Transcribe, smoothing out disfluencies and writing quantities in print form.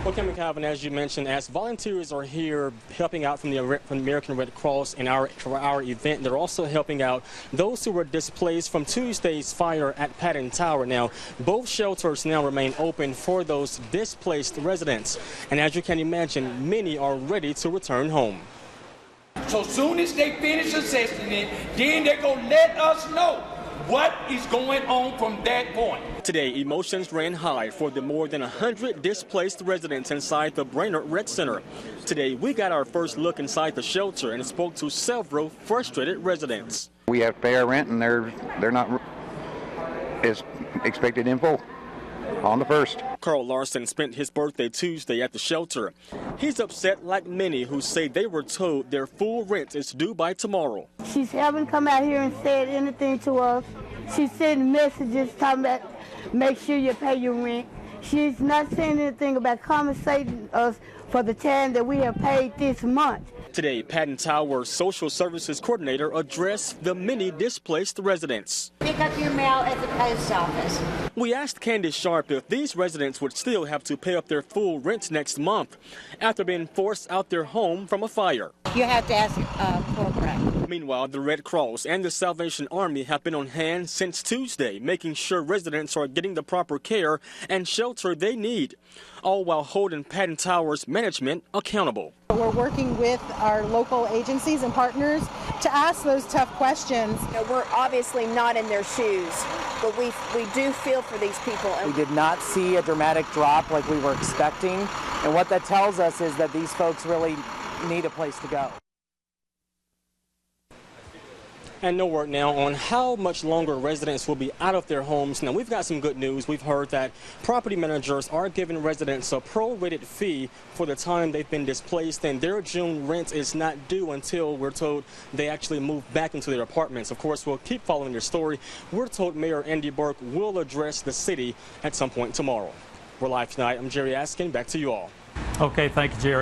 Well, Cameron Calvin, as you mentioned, as volunteers are here helping out from the American Red Cross for our event, they're also helping out those who were displaced from Tuesday's fire at Patton Tower. Now, both shelters now remain open for those displaced residents. And as you can imagine, many are ready to return home. So soon as they finish assessing it, then they're going to let us know what is going on from that point. Today, emotions ran high for the more than 100 displaced residents inside the Brainerd Rec Center. Today, we got our first look inside the shelter and spoke to several frustrated residents. We have to pay our rent, and they're not as expected in full on the 1st. Carl Larson spent his birthday Tuesday at the shelter. He's upset like many who say they were told their full rent is due by tomorrow. She haven't come out here and said anything to us. She's sending messages talking about make sure you pay your rent. She's not saying anything about compensating us for the time that we have paid this month. Today, Patton Tower Social Services Coordinator addressed the many displaced residents. Pick up your mail at the post office. We asked Candace Sharp if these residents would still have to pay up their full rent next month after being forced out their home from a fire. You have to ask corporate. Meanwhile, the Red Cross and the Salvation Army have been on hand since Tuesday, making sure residents are getting the proper care and shelter they need, all while holding Patton Tower's management accountable. We're working with our local agencies and partners to ask those tough questions. You know, we're obviously not in their shoes, but we do feel for these people. We did not see a dramatic drop like we were expecting, and what that tells us is that these folks really need a place to go. And no word now on how much longer residents will be out of their homes. Now, we've got some good news. We've heard that property managers are giving residents a prorated fee for the time they've been displaced, and their June rent is not due until we're told they actually move back into their apartments. Of course, we'll keep following their story. We're told Mayor Andy Burke will address the city at some point tomorrow. We're live tonight. I'm Jerry Askin. Back to you all. Okay, thank you, Jerry.